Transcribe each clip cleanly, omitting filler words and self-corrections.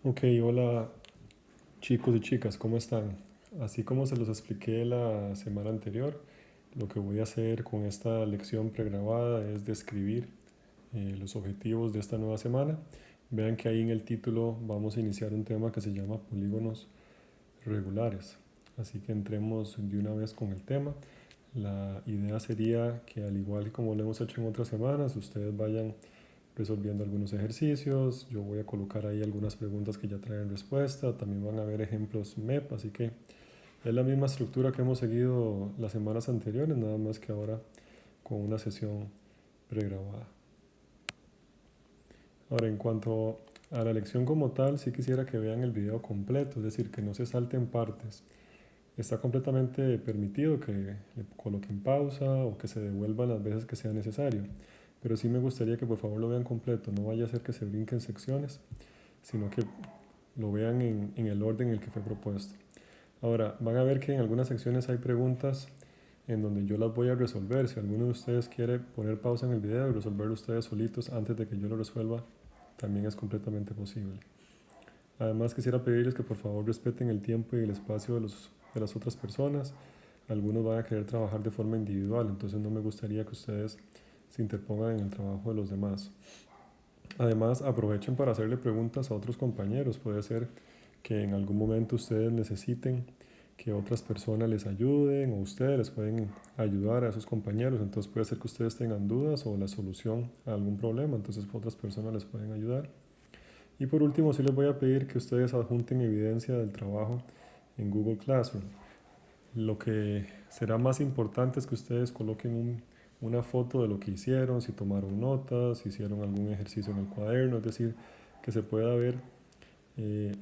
Ok, hola chicos y chicas, ¿cómo están? Así como se los expliqué la semana anterior, lo que voy a hacer con esta lección pregrabada es describir los objetivos de esta nueva semana. Vean que ahí en el título vamos a iniciar un tema que se llama polígonos regulares. Así que entremos de una vez con el tema. La idea sería que al igual que como lo hemos hecho en otras semanas, ustedes vayan resolviendo algunos ejercicios. Yo voy a colocar ahí algunas preguntas que ya traen respuesta. También van a ver ejemplos MEP, así que es la misma estructura que hemos seguido las semanas anteriores, nada más que ahora con una sesión pregrabada. Ahora, en cuanto a la lección como tal, sí quisiera que vean el video completo, es decir, que no se salten partes. Está completamente permitido que le coloquen pausa o que se devuelvan las veces que sea necesario, pero sí me gustaría que por favor lo vean completo, no vaya a ser que se brinquen secciones, sino que lo vean en el orden en el que fue propuesto. Ahora, van a ver que en algunas secciones hay preguntas en donde yo las voy a resolver. Si alguno de ustedes quiere poner pausa en el video y resolverlo ustedes solitos antes de que yo lo resuelva, también es completamente posible. Además, quisiera pedirles que por favor respeten el tiempo y el espacio de las otras personas. Algunos van a querer trabajar de forma individual, entonces no me gustaría que ustedes se interpongan en el trabajo de los demás. Además, aprovechen para hacerle preguntas a otros compañeros. Puede ser que en algún momento ustedes necesiten que otras personas les ayuden o ustedes les pueden ayudar a esos compañeros. Entonces puede ser que ustedes tengan dudas o la solución a algún problema. Entonces otras personas les pueden ayudar. Y por último, sí les voy a pedir que ustedes adjunten evidencia del trabajo en Google Classroom. Lo que será más importante es que ustedes coloquen una foto de lo que hicieron, si tomaron notas, si hicieron algún ejercicio en el cuaderno, es decir, que se pueda ver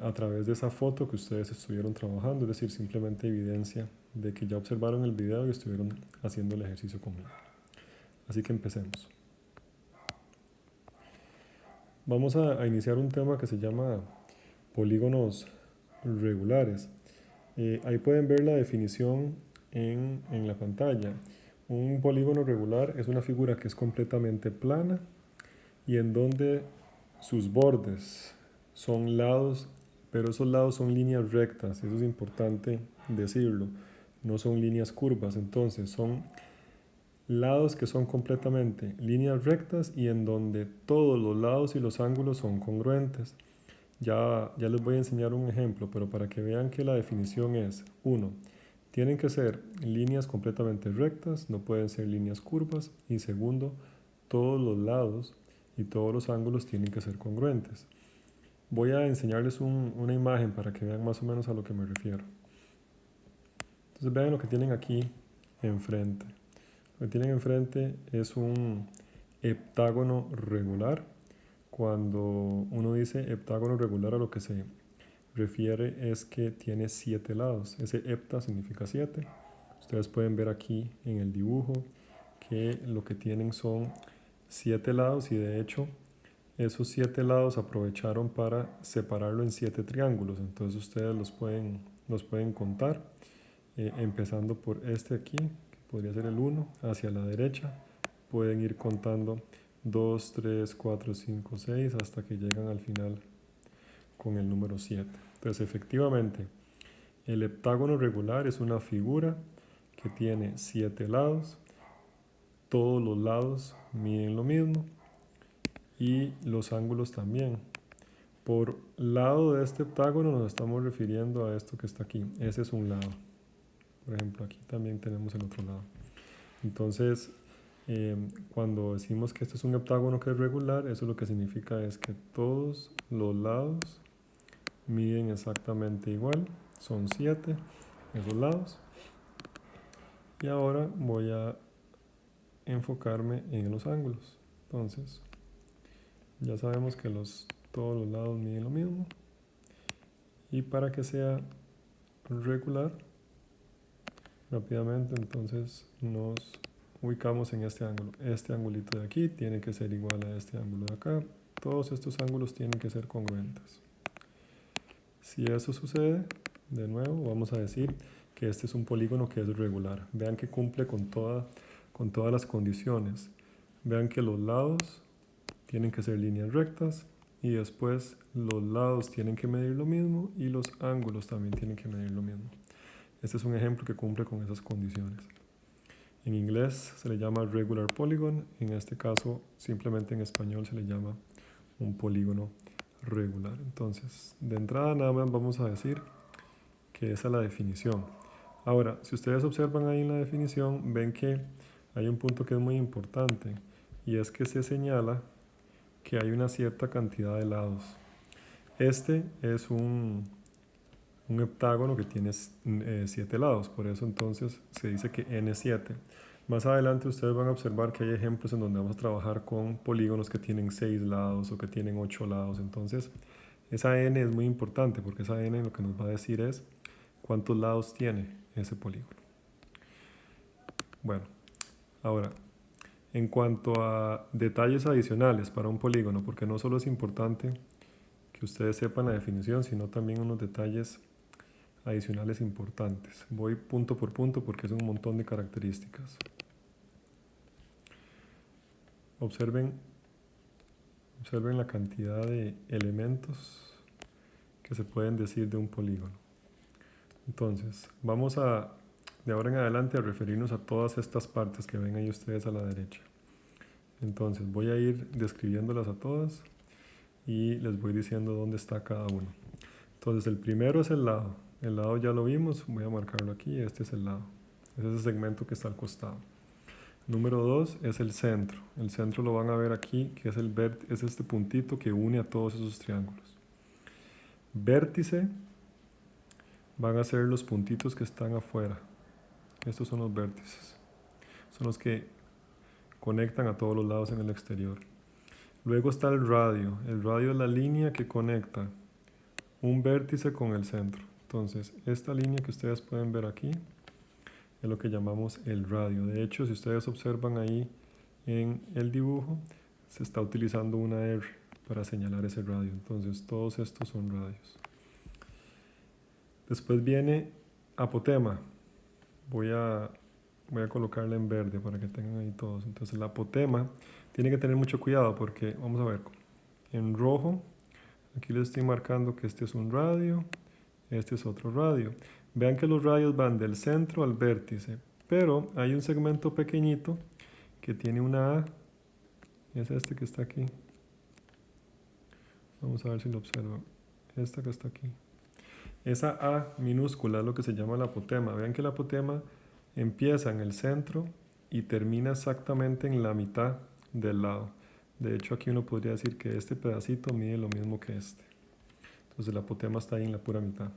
a través de esa foto que ustedes estuvieron trabajando, es decir, simplemente evidencia de que ya observaron el video y estuvieron haciendo el ejercicio conmigo. Así que empecemos. Vamos a iniciar un tema que se llama polígonos regulares. Ahí pueden ver la definición en la pantalla. Un polígono regular es una figura que es completamente plana y en donde sus bordes son lados, pero esos lados son líneas rectas, eso es importante decirlo, no son líneas curvas, entonces son lados que son completamente líneas rectas y en donde todos los lados y los ángulos son congruentes. Ya les voy a enseñar un ejemplo, pero para que vean que la definición es, uno, tienen que ser líneas completamente rectas, no pueden ser líneas curvas. Y segundo, todos los lados y todos los ángulos tienen que ser congruentes. Voy a enseñarles una imagen para que vean más o menos a lo que me refiero. Entonces vean lo que tienen aquí enfrente. Lo que tienen enfrente es un heptágono regular. Cuando uno dice heptágono regular, a lo que se refiere es que tiene 7 lados. Ese hepta significa 7. Ustedes pueden ver aquí en el dibujo que lo que tienen son 7 lados y de hecho esos 7 lados aprovecharon para separarlo en 7 triángulos. Entonces ustedes los pueden contar, empezando por este aquí, que podría ser el 1, hacia la derecha. Pueden ir contando 2, 3, 4, 5, 6 hasta que llegan al final con el número 7. Entonces efectivamente el heptágono regular es una figura que tiene 7 lados, todos los lados miden lo mismo y los ángulos también. Por lado de este heptágono nos estamos refiriendo a esto que está aquí. Ese es un lado. Por ejemplo, aquí también tenemos el otro lado. Entonces, cuando decimos que este es un heptágono que es regular, eso lo que significa es que todos los lados miden exactamente igual. Son 7 esos lados. Y ahora voy a enfocarme en los ángulos. Entonces, ya sabemos que todos los lados miden lo mismo. Y para que sea regular, rápidamente entonces nos ubicamos en este ángulo. Este angulito de aquí tiene que ser igual a este ángulo de acá. Todos estos ángulos tienen que ser congruentes. Si eso sucede, de nuevo vamos a decir que este es un polígono que es regular. Vean que cumple con todas las condiciones. Vean que los lados tienen que ser líneas rectas y después los lados tienen que medir lo mismo y los ángulos también tienen que medir lo mismo. Este es un ejemplo que cumple con esas condiciones. En inglés se le llama regular polygon, en este caso simplemente en español se le llama un polígono regular. Entonces, de entrada nada más vamos a decir que esa es la definición. Ahora, si ustedes observan ahí en la definición, ven que hay un punto que es muy importante y es que se señala que hay una cierta cantidad de lados. Este es un heptágono que tiene 7 lados, por eso entonces se dice que N7. Más adelante ustedes van a observar que hay ejemplos en donde vamos a trabajar con polígonos que tienen 6 lados o que tienen 8 lados. Entonces, esa N es muy importante porque esa N lo que nos va a decir es cuántos lados tiene ese polígono. Bueno, ahora, en cuanto a detalles adicionales para un polígono, porque no solo es importante que ustedes sepan la definición, sino también unos detalles adicionales importantes. Voy punto por punto porque es un montón de características. Observen la cantidad de elementos que se pueden decir de un polígono. Entonces, vamos de ahora en adelante a referirnos a todas estas partes que ven ahí ustedes a la derecha. Entonces, voy a ir describiéndolas a todas y les voy diciendo dónde está cada uno. Entonces, el primero es el lado. El lado ya lo vimos, voy a marcarlo aquí, este es el lado. Es ese segmento que está al costado. Número 2 es el centro. El centro lo van a ver aquí, que es este puntito que une a todos esos triángulos. Vértice van a ser los puntitos que están afuera. Estos son los vértices. Son los que conectan a todos los lados en el exterior. Luego está el radio. El radio es la línea que conecta un vértice con el centro. Entonces, esta línea que ustedes pueden ver aquí es lo que llamamos el radio. De hecho, si ustedes observan ahí en el dibujo, se está utilizando una R para señalar ese radio. Entonces, todos estos son radios. Después viene apotema. Voy a colocarla en verde para que tengan ahí todos. Entonces, la apotema tiene que tener mucho cuidado porque, vamos a ver, en rojo, aquí les estoy marcando que este es un radio, este es otro radio. Vean que los radios van del centro al vértice, pero hay un segmento pequeñito que tiene una A, es este que está aquí. Vamos a ver si lo observan. Esta que está aquí. Esa A minúscula es lo que se llama la apotema. Vean que la apotema empieza en el centro y termina exactamente en la mitad del lado. De hecho, aquí uno podría decir que este pedacito mide lo mismo que este. Entonces, la apotema está ahí en la pura mitad.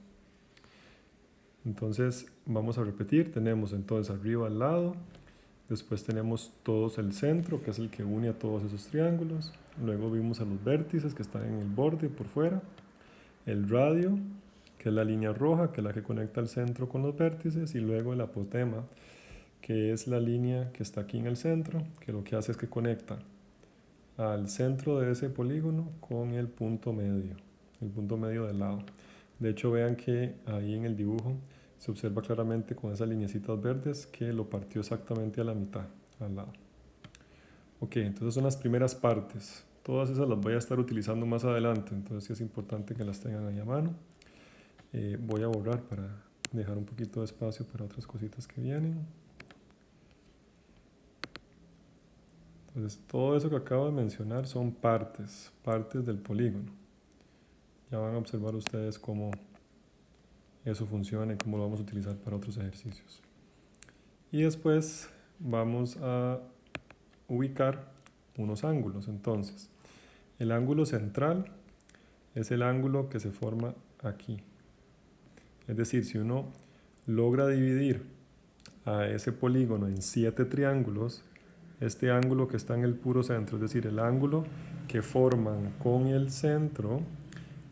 Entonces, vamos a repetir. Tenemos entonces arriba al lado. Después tenemos todos el centro, que es el que une a todos esos triángulos. Luego vimos a los vértices que están en el borde por fuera. El radio, que es la línea roja, que es la que conecta el centro con los vértices. Y luego el apotema, que es la línea que está aquí en el centro, que lo que hace es que conecta al centro de ese polígono con el punto medio del lado. De hecho, vean que ahí en el dibujo se observa claramente con esas lineecitas verdes que lo partió exactamente a la mitad, al lado. Ok, entonces son las primeras partes. Todas esas las voy a estar utilizando más adelante, entonces sí es importante que las tengan ahí a mano. Voy a borrar para dejar un poquito de espacio para otras cositas que vienen. Entonces, todo eso que acabo de mencionar son partes del polígono. Ya van a observar ustedes cómo eso funciona y cómo lo vamos a utilizar para otros ejercicios. Y después vamos a ubicar unos ángulos. Entonces, el ángulo central es el ángulo que se forma aquí. Es decir, si uno logra dividir a ese polígono en 7 triángulos, este ángulo que está en el puro centro, es decir, el ángulo que forman con el centro,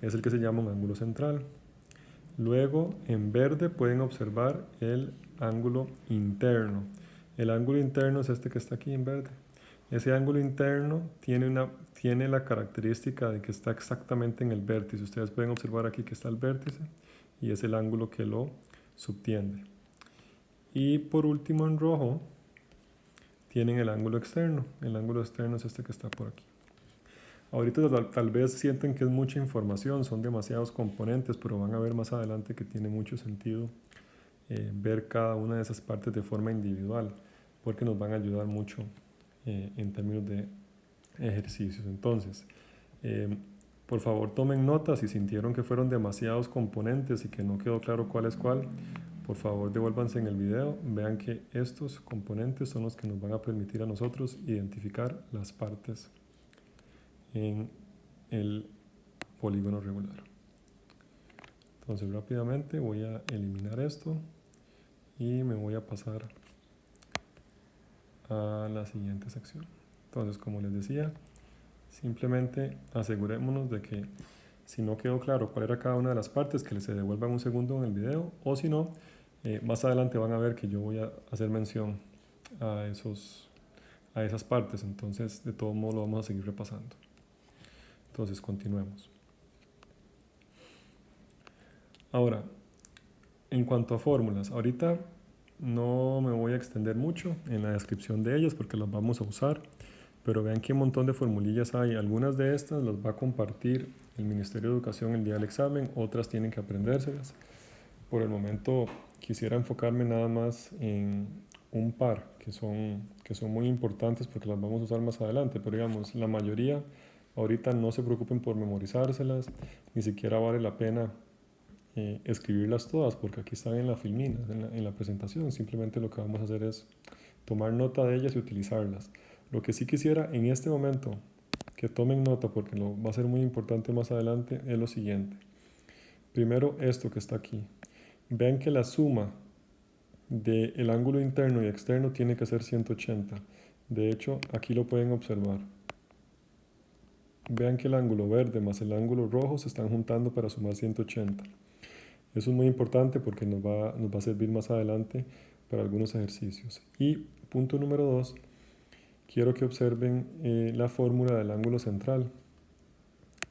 es el que se llama un ángulo central. Luego, en verde pueden observar el ángulo interno. El ángulo interno es este que está aquí en verde. Ese ángulo interno tiene la característica de que está exactamente en el vértice. Ustedes pueden observar aquí que está el vértice y es el ángulo que lo subtiende. Y por último, en rojo, tienen el ángulo externo. El ángulo externo es este que está por aquí. Ahorita tal vez sienten que es mucha información, son demasiados componentes, pero van a ver más adelante que tiene mucho sentido ver cada una de esas partes de forma individual, porque nos van a ayudar mucho en términos de ejercicios. Entonces, eh, por favor tomen nota si sintieron que fueron demasiados componentes y que no quedó claro cuál es cuál. Por favor devuélvanse en el video, vean que estos componentes son los que nos van a permitir a nosotros identificar las partes en el polígono regular. Entonces rápidamente voy a eliminar esto y me voy a pasar a la siguiente sección. Entonces, como les decía, simplemente asegurémonos de que si no quedó claro cuál era cada una de las partes, que se devuelvan un segundo en el video, o si no, más adelante van a ver que yo voy a hacer mención a esas partes. Entonces, de todo modo lo vamos a seguir repasando. Entonces, continuemos. Ahora, en cuanto a fórmulas, ahorita no me voy a extender mucho en la descripción de ellas porque las vamos a usar, pero vean qué montón de formulillas hay. Algunas de estas las va a compartir el Ministerio de Educación el día del examen, otras tienen que aprendérselas. Por el momento quisiera enfocarme nada más en un par que son muy importantes porque las vamos a usar más adelante, pero digamos, la mayoría ahorita no se preocupen por memorizárselas, ni siquiera vale la pena escribirlas todas porque aquí están en la filmina, en la presentación. Simplemente lo que vamos a hacer es tomar nota de ellas y utilizarlas. Lo que sí quisiera en este momento que tomen nota, porque lo va a ser muy importante más adelante, es lo siguiente. Primero, esto que está aquí. Vean que la suma del ángulo interno y externo tiene que ser 180. De hecho, aquí lo pueden observar. Vean que el ángulo verde más el ángulo rojo se están juntando para sumar 180. Eso es muy importante porque nos va a servir más adelante para algunos ejercicios. Y punto número 2, quiero que observen la fórmula del ángulo central,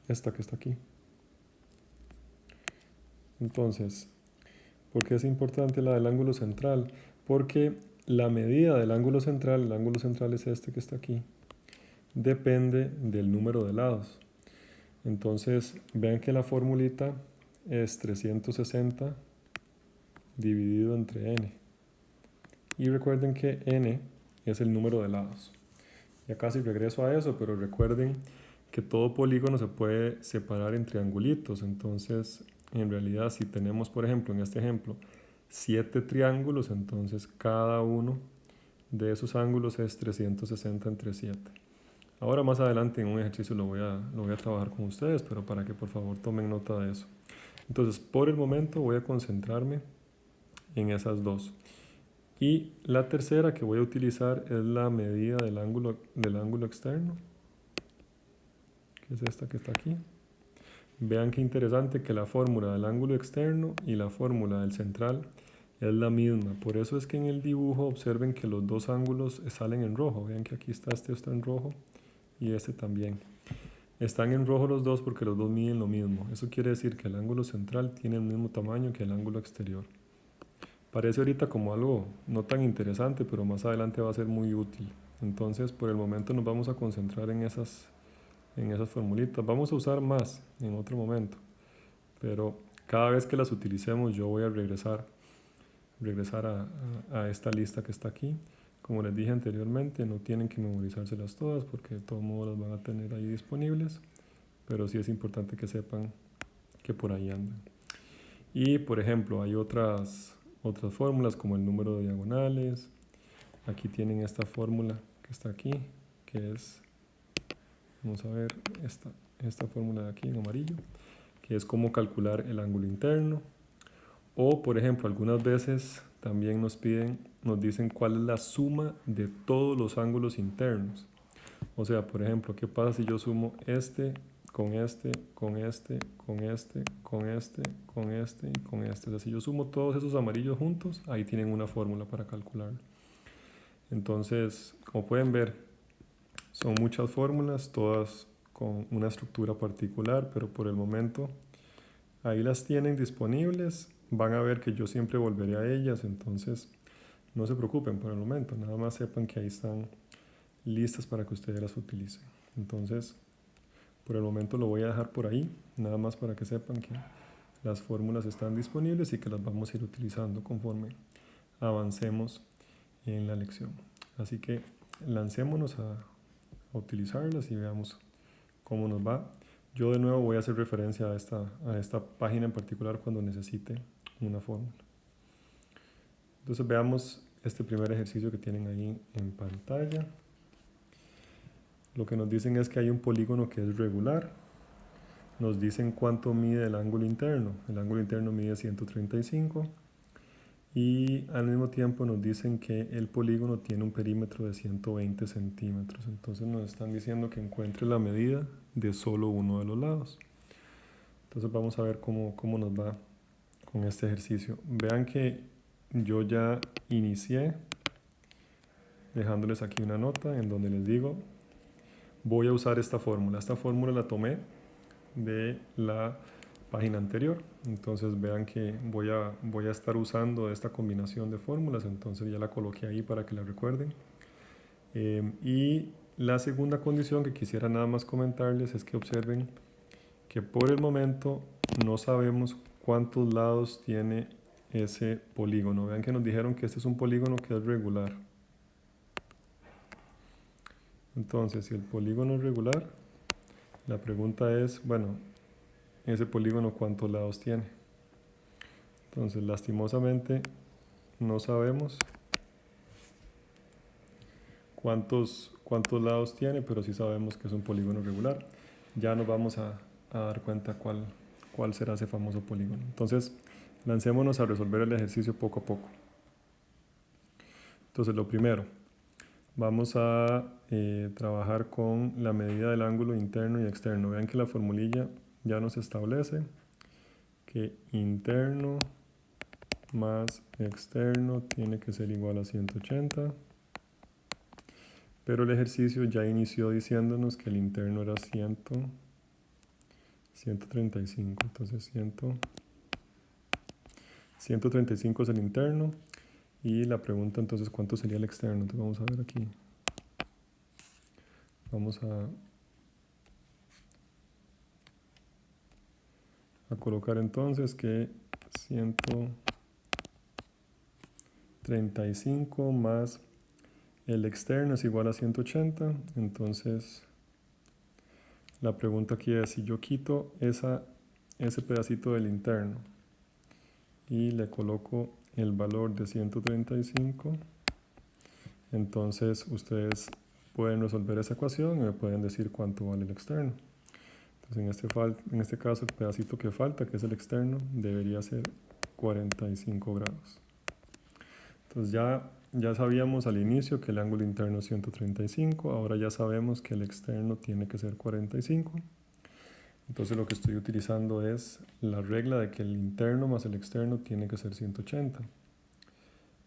esta que está aquí. Entonces, ¿por qué es importante la del ángulo central? Porque la medida del ángulo central, el ángulo central es este que está aquí, depende del número de lados. Entonces, vean que la formulita es 360 dividido entre n. Y recuerden que n es el número de lados. Ya casi regreso a eso, pero recuerden que todo polígono se puede separar en triangulitos. Entonces, en realidad, si tenemos, por ejemplo, en este ejemplo, 7 triángulos, entonces cada uno de esos ángulos es 360 entre 7. Ahora más adelante en un ejercicio lo voy a trabajar con ustedes, pero para que por favor tomen nota de eso. Entonces, por el momento voy a concentrarme en esas dos. Y la tercera que voy a utilizar es la medida del ángulo externo, que es esta que está aquí. Vean qué interesante que la fórmula del ángulo externo y la fórmula del central es la misma. Por eso es que en el dibujo observen que los dos ángulos salen en rojo. Vean que aquí está en rojo y este también. Están en rojo los dos porque los dos miden lo mismo. Eso quiere decir que el ángulo central tiene el mismo tamaño que el ángulo exterior. Parece ahorita como algo no tan interesante, pero más adelante va a ser muy útil. Entonces, por el momento nos vamos a concentrar en esas formulitas. Vamos a usar más en otro momento, pero cada vez que las utilicemos yo voy a regresar a esta lista que está aquí. Como les dije anteriormente, no tienen que memorizárselas todas porque de todos modos las van a tener ahí disponibles, pero sí es importante que sepan que por ahí andan. Y por ejemplo, hay otras fórmulas como el número de diagonales. Aquí tienen esta fórmula que está aquí, que es, vamos a ver, esta fórmula de aquí en amarillo, que es cómo calcular el ángulo interno. O, por ejemplo, algunas veces también nos dicen cuál es la suma de todos los ángulos internos. O sea, por ejemplo, ¿qué pasa si yo sumo este con este, con este, con este, con este, con este y con este? O sea, si yo sumo todos esos amarillos juntos, ahí tienen una fórmula para calcularlo. Entonces, como pueden ver, son muchas fórmulas, todas con una estructura particular, pero por el momento ahí las tienen disponibles. Van a ver que yo siempre volveré a ellas, entonces no se preocupen por el momento, nada más sepan que ahí están listas para que ustedes las utilicen. Entonces, Por el momento lo voy a dejar por ahí, nada más para que sepan que las fórmulas están disponibles y que las vamos a ir utilizando conforme avancemos en la lección. Así que lancémonos a utilizarlas y veamos cómo nos va. Yo de nuevo voy a hacer referencia a esta página en particular cuando necesite una fórmula. Entonces veamos este primer ejercicio que tienen ahí en pantalla. Lo que nos dicen es que hay un polígono que es regular. Nos dicen cuánto mide el ángulo interno. El ángulo interno mide 135. Y al mismo tiempo nos dicen que el polígono tiene un perímetro de 120 centímetros. Entonces nos están diciendo que encuentre la medida de solo uno de los lados. Entonces vamos a ver cómo nos va con este ejercicio. Vean que yo ya inicié dejándoles aquí una nota en donde les digo, voy a usar esta fórmula. Esta fórmula la tomé de la página anterior. Entonces vean que voy a estar usando esta combinación de fórmulas. Entonces ya la coloqué ahí para que la recuerden. Y la segunda condición que quisiera nada más comentarles es que observen que por el momento no sabemos cuántos lados tiene ese polígono. Vean que nos dijeron que este es un polígono que es regular. Entonces, si el polígono es regular, la pregunta es, bueno, ese polígono cuántos lados tiene. Entonces, lastimosamente, no sabemos cuántos lados tiene, pero sí sabemos que es un polígono regular. Ya nos vamos a dar cuenta cuál será ese famoso polígono. Entonces, lancémonos a resolver el ejercicio poco a poco. Entonces, lo primero, vamos a trabajar con la medida del ángulo interno y externo. Vean que la formulilla ya nos establece que interno más externo tiene que ser igual a 180. Pero el ejercicio ya inició diciéndonos que el interno era 135. Entonces 135 es el interno. Y la pregunta entonces, ¿cuánto sería el externo? Entonces vamos a ver aquí. Vamos a colocar entonces que 135 más el externo es igual a 180. Entonces la pregunta aquí es, si yo quito ese pedacito del interno y le coloco el valor de 135, entonces ustedes pueden resolver esa ecuación y me pueden decir cuánto vale el externo. Entonces en este caso el pedacito que falta, que es el externo, debería ser 45 grados. Entonces ya sabíamos al inicio que el ángulo interno es 135, ahora ya sabemos que el externo tiene que ser 45. Entonces lo que estoy utilizando es la regla de que el interno más el externo tiene que ser 180.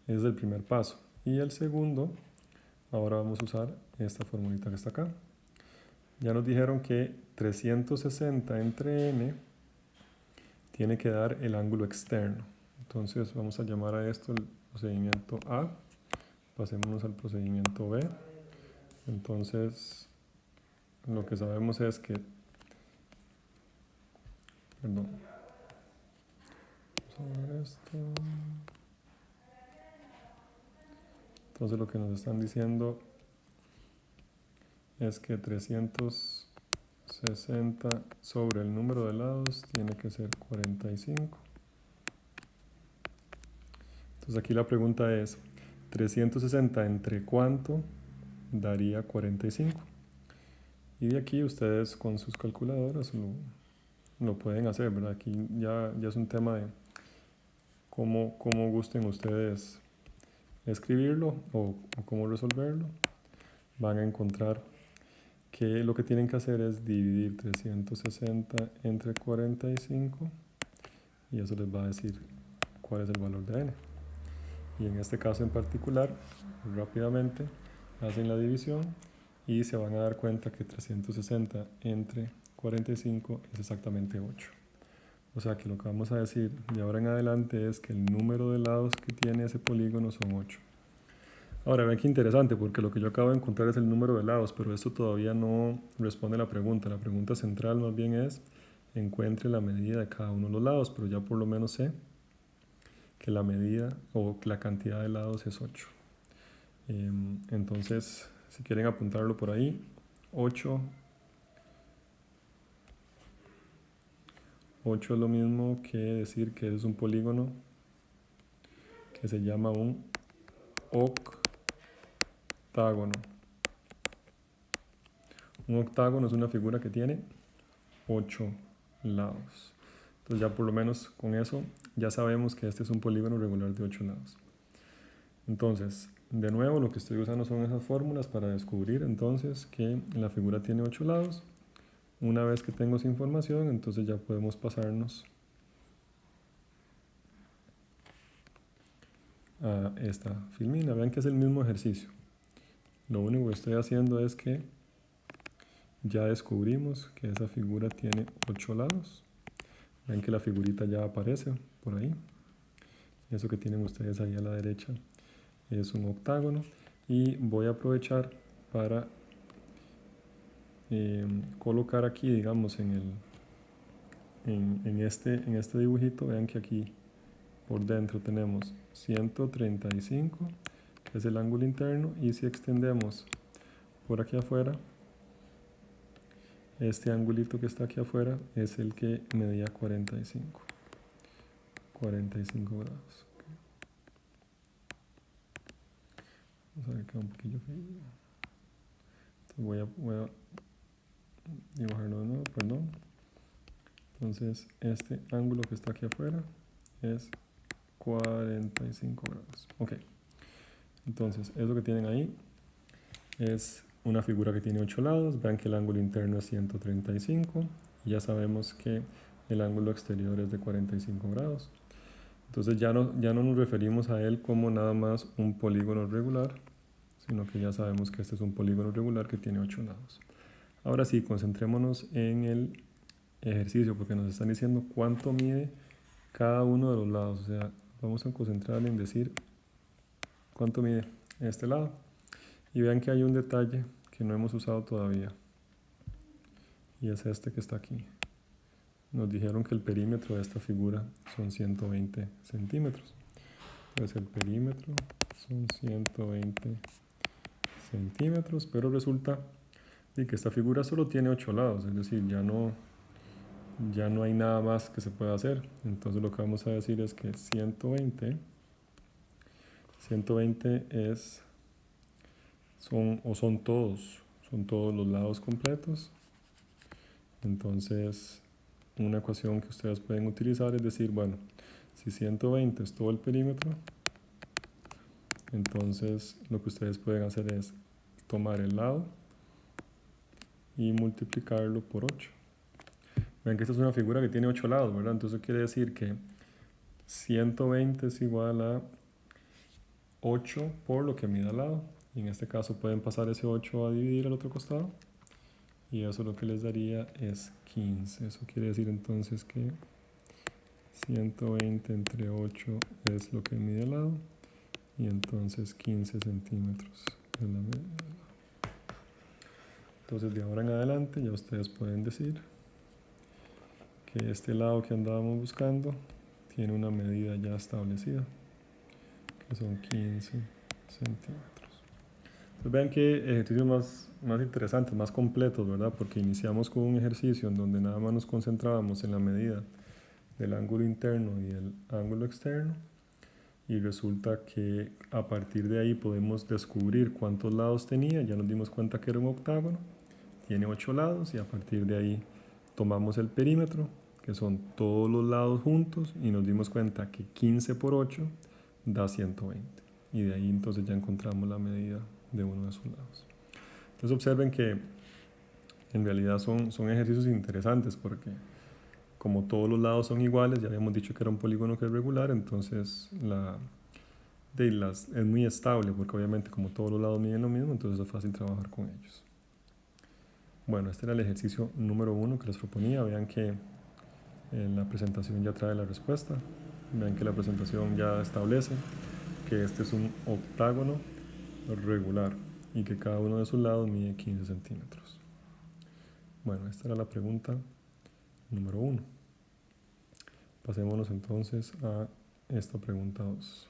Ese es el primer paso. Y el segundo, ahora vamos a usar esta formulita que está acá. Ya nos dijeron que 360 entre n tiene que dar el ángulo externo. Entonces vamos a llamar a esto el procedimiento A. Pasémonos al procedimiento B. Entonces lo que sabemos es que vamos a ver esto. Entonces lo que nos están diciendo es que 360 sobre el número de lados tiene que ser 45. Entonces aquí la pregunta es, 360 entre cuánto daría 45. Y de aquí ustedes con sus calculadoras lo pueden hacer, ¿verdad? Aquí ya es un tema de cómo gusten ustedes escribirlo o cómo resolverlo. Van a encontrar que lo que tienen que hacer es dividir 360 entre 45 y eso les va a decir cuál es el valor de n. Y en este caso en particular, rápidamente hacen la división y se van a dar cuenta que 360 entre 45 es exactamente 8. O sea que lo que vamos a decir de ahora en adelante es que el número de lados que tiene ese polígono son 8. Ahora, vean qué interesante, porque lo que yo acabo de encontrar es el número de lados, pero esto todavía no responde a la pregunta. La pregunta central más bien es, encuentre la medida de cada uno de los lados, pero ya por lo menos sé que la medida o que la cantidad de lados es 8. Entonces, si quieren apuntarlo por ahí, 8 es lo mismo que decir que es un polígono que se llama un octágono. Un octágono es una figura que tiene 8 lados. Entonces ya por lo menos con eso ya sabemos que este es un polígono regular de 8 lados. Entonces, de nuevo lo que estoy usando son esas fórmulas para descubrir entonces que la figura tiene 8 lados. Una vez que tengo esa información, entonces ya podemos pasarnos a esta filmina. Vean que es el mismo ejercicio. Lo único que estoy haciendo es que ya descubrimos que esa figura tiene 8 lados. Ven que la figurita ya aparece por ahí. Eso que tienen ustedes ahí a la derecha es un octágono. Y voy a aprovechar para colocar aquí, digamos, en este dibujito. Vean que aquí por dentro tenemos 135, que es el ángulo interno. Y si extendemos por aquí afuera, este angulito que está aquí afuera es el que medía 45 grados. Vamos a ver que queda un poquillo feo. Entonces voy a dibujarlo de nuevo, perdón. Entonces este ángulo que está aquí afuera es 45 grados. Ok. Entonces eso que tienen ahí es una figura que tiene 8 lados. Vean que el ángulo interno es 135. Y ya sabemos que el ángulo exterior es de 45 grados. Entonces ya no nos referimos a él como nada más un polígono regular, sino que ya sabemos que este es un polígono regular que tiene 8 lados. Ahora sí, concentrémonos en el ejercicio, porque nos están diciendo cuánto mide cada uno de los lados. O sea, vamos a concentrar en decir cuánto mide este lado. Y vean que hay un detalle que no hemos usado todavía, y es este que está aquí. Nos dijeron que el perímetro de esta figura son 120 centímetros. Entonces el perímetro son 120 centímetros, pero resulta que esta figura solo tiene 8 lados, es decir, ya no hay nada más que se pueda hacer. Entonces lo que vamos a decir es que 120 son todos los lados completos. Entonces una ecuación que ustedes pueden utilizar es decir, bueno, si 120 es todo el perímetro, entonces lo que ustedes pueden hacer es tomar el lado y multiplicarlo por 8. Ven que esta es una figura que tiene 8 lados, ¿verdad? Entonces quiere decir que 120 es igual a 8 por lo que mide al lado. Y en este caso pueden pasar ese 8 a dividir al otro costado. Y eso lo que les daría es 15. Eso quiere decir entonces que 120 entre 8 es lo que mide al lado. Y entonces 15 centímetros es la medida. Entonces de ahora en adelante ya ustedes pueden decir que este lado que andábamos buscando tiene una medida ya establecida, que son 15 centímetros. Entonces vean que ejercicios más interesantes, más completos, ¿verdad? Porque iniciamos con un ejercicio en donde nada más nos concentrábamos en la medida del ángulo interno y el ángulo externo, y resulta que a partir de ahí podemos descubrir cuántos lados tenía. Ya nos dimos cuenta que era un octágono, tiene 8 lados, y a partir de ahí tomamos el perímetro, que son todos los lados juntos, y nos dimos cuenta que 15 por 8 da 120. Y de ahí entonces ya encontramos la medida de uno de sus lados. Entonces observen que en realidad son ejercicios interesantes, porque como todos los lados son iguales, ya habíamos dicho que era un polígono que es regular, entonces es muy estable, porque obviamente como todos los lados miden lo mismo, entonces es fácil trabajar con ellos. Bueno, este era el ejercicio número 1 que les proponía. Vean que en la presentación ya trae la respuesta. Vean que la presentación ya establece que este es un octágono regular y que cada uno de sus lados mide 15 centímetros. Bueno, esta era la pregunta número 1. Pasémonos entonces a esta pregunta 2.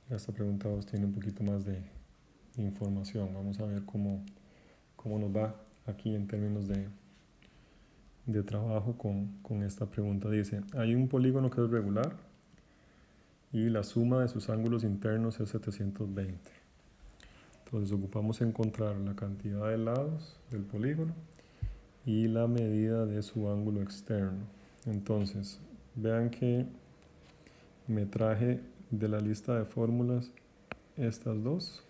Esta pregunta 2 tiene un poquito más de información. Vamos a ver cómo nos va aquí en términos de trabajo con esta pregunta. Dice, hay un polígono que es regular y la suma de sus ángulos internos es 720. Entonces ocupamos encontrar la cantidad de lados del polígono y la medida de su ángulo externo. Entonces, vean que me traje de la lista de fórmulas estas dos.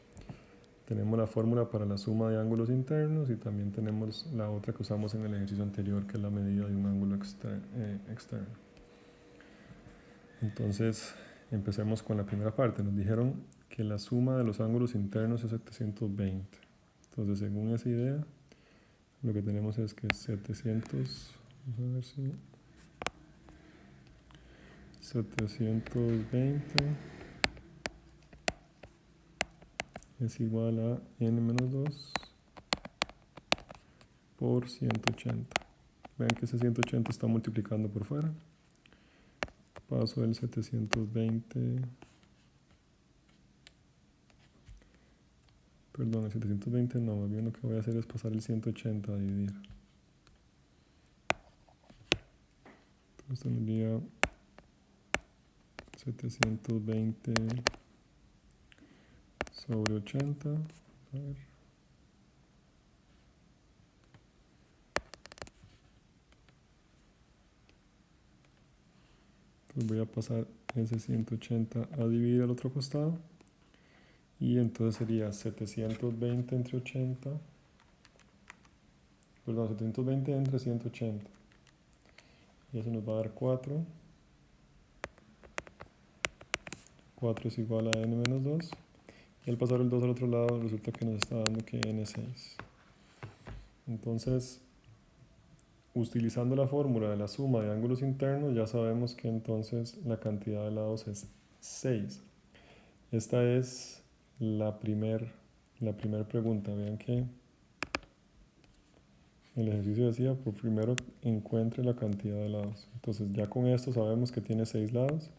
Tenemos la fórmula para la suma de ángulos internos y también tenemos la otra que usamos en el ejercicio anterior, que es la medida de un ángulo externo. Entonces, empecemos con la primera parte. Nos dijeron que la suma de los ángulos internos es 720. Entonces, según esa idea, lo que tenemos es que 720 es igual a n-2 por 180. Vean que ese 180 está multiplicando por fuera. Paso el 720. Perdón, el 720 no, más bien lo que voy a hacer es pasar el 180 a dividir. Entonces tendría 720 sobre 80. A ver. Entonces voy a pasar ese 180 a dividir al otro costado. Y entonces sería 720 entre 80. Perdón, 720 entre 180. Y eso nos va a dar 4. 4 es igual a n-2. Y al pasar el 2 al otro lado resulta que nos está dando que n6. Entonces, utilizando la fórmula de la suma de ángulos internos, ya sabemos que entonces la cantidad de lados es 6. Esta es la primer pregunta. Vean que el ejercicio decía, por primero encuentre la cantidad de lados. Entonces ya con esto sabemos que tiene 6 lados.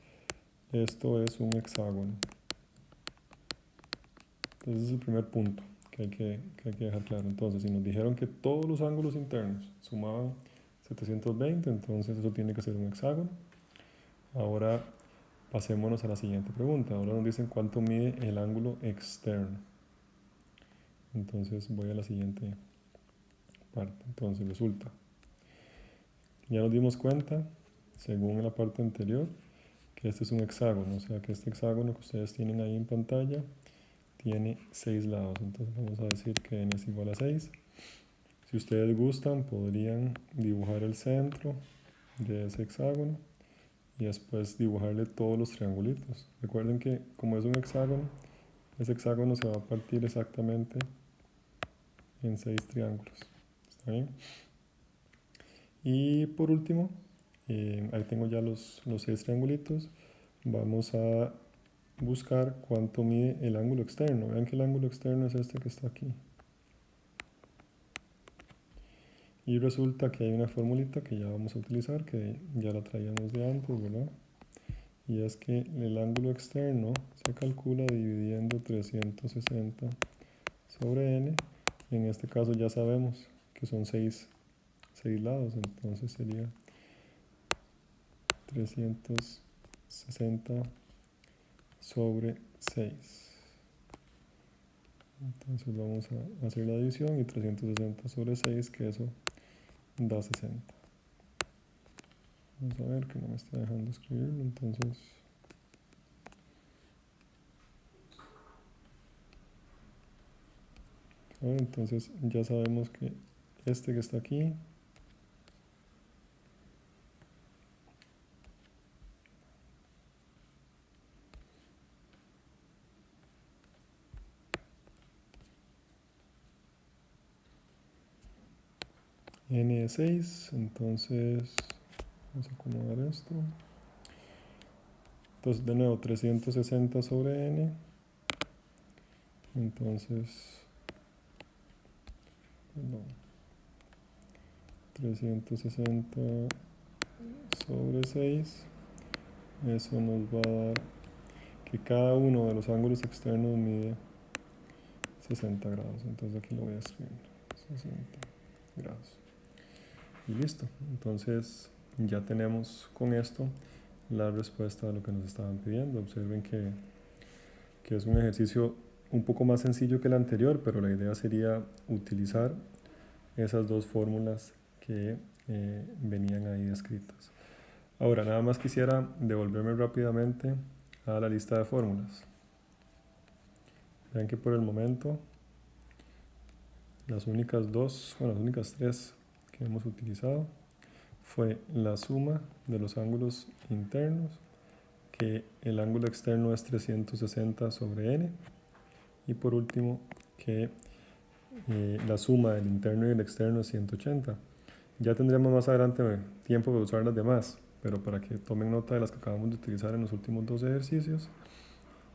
Esto es un hexágono. Entonces ese es el primer punto que hay que dejar claro. Entonces, si nos dijeron que todos los ángulos internos sumaban 720, entonces eso tiene que ser un hexágono. Ahora pasémonos a la siguiente pregunta. Ahora nos dicen cuánto mide el ángulo externo. Entonces voy a la siguiente parte. Entonces resulta, ya nos dimos cuenta, según la parte anterior, que este es un hexágono. O sea que este hexágono que ustedes tienen ahí en pantalla tiene 6 lados. Entonces vamos a decir que n es igual a 6. Si ustedes gustan, podrían dibujar el centro de ese hexágono y después dibujarle todos los triangulitos. Recuerden que como es un hexágono, ese hexágono se va a partir exactamente en 6 triángulos. ¿Está bien? Y por último, ahí tengo ya los 6 triangulitos. Vamos a buscar cuánto mide el ángulo externo. Vean que el ángulo externo es este que está aquí. Y resulta que hay una formulita que ya vamos a utilizar, que ya la traíamos de antes, ¿verdad? Y es que el ángulo externo se calcula dividiendo 360 sobre n. En este caso ya sabemos que son 6 lados, entonces sería 360 sobre 6. Entonces vamos a hacer la división y 360 sobre 6, que eso da 60. Vamos a ver que no me está dejando escribirlo, entonces entonces ya sabemos que este que está aquí n es 6, entonces vamos a acomodar esto. Entonces de nuevo 360 sobre n Entonces, perdón, 360 sobre 6, eso nos va a dar que cada uno de los ángulos externos mide 60 grados. Entonces aquí lo voy a escribir, 60 grados. Y listo. Entonces ya tenemos con esto la respuesta a lo que nos estaban pidiendo. Observen que es un ejercicio un poco más sencillo que el anterior, pero la idea sería utilizar esas dos fórmulas que venían ahí descritas. Ahora, nada más quisiera devolverme rápidamente a la lista de fórmulas. Vean que por el momento las únicas tres que hemos utilizado fue la suma de los ángulos internos, que el ángulo externo es 360 sobre n, y por último que la suma del interno y el externo es 180. Ya tendremos más adelante tiempo de usar las demás, pero para que tomen nota de las que acabamos de utilizar en los últimos dos ejercicios.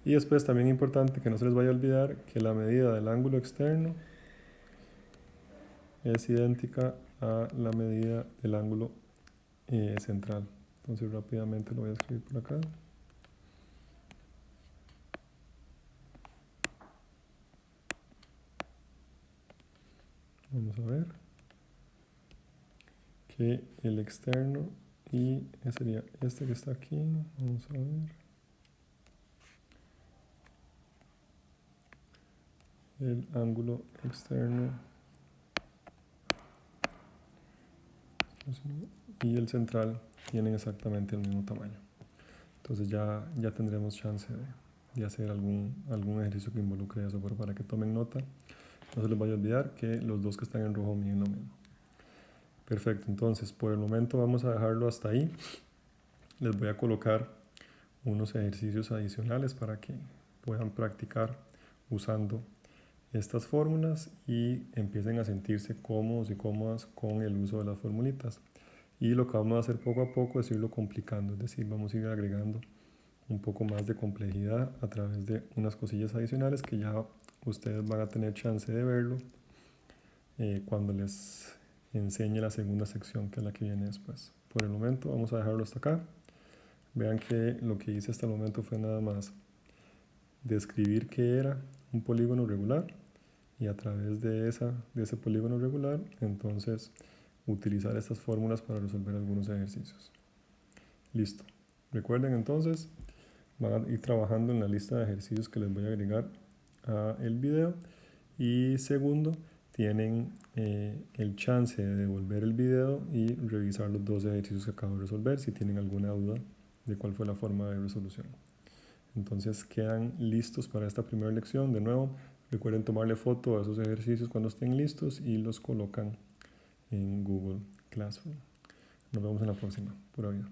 Y después también importante que no se les vaya a olvidar que la medida del ángulo externo es idéntica a la medida del ángulo central. Entonces rápidamente lo voy a escribir por acá. Vamos a ver que el externo y sería este que está aquí. Vamos a ver. El ángulo externo y el central tienen exactamente el mismo tamaño. Entonces ya tendremos chance de hacer algún ejercicio que involucre eso, pero para que tomen nota, no se les vaya a olvidar que los dos que están en rojo miden lo mismo. Perfecto, entonces por el momento vamos a dejarlo hasta ahí. Les voy a colocar unos ejercicios adicionales para que puedan practicar usando estas fórmulas y empiecen a sentirse cómodos y cómodas con el uso de las formulitas. Y lo que vamos a hacer poco a poco es irlo complicando, es decir, vamos a ir agregando un poco más de complejidad a través de unas cosillas adicionales que ya ustedes van a tener chance de verlo cuando les enseñe la segunda sección, que es la que viene después. Por el momento vamos a dejarlo hasta acá. Vean que lo que hice hasta el momento fue nada más describir qué era un polígono regular, y a través de ese polígono regular, entonces utilizar estas fórmulas para resolver algunos ejercicios. Listo. Recuerden entonces, van a ir trabajando en la lista de ejercicios que les voy a agregar a el video. Y segundo, tienen el chance de devolver el video y revisar los dos ejercicios que acabo de resolver si tienen alguna duda de cuál fue la forma de resolución. Entonces quedan listos para esta primera lección. De nuevo, recuerden tomarle foto a esos ejercicios cuando estén listos y los colocan en Google Classroom. Nos vemos en la próxima. Pura vida.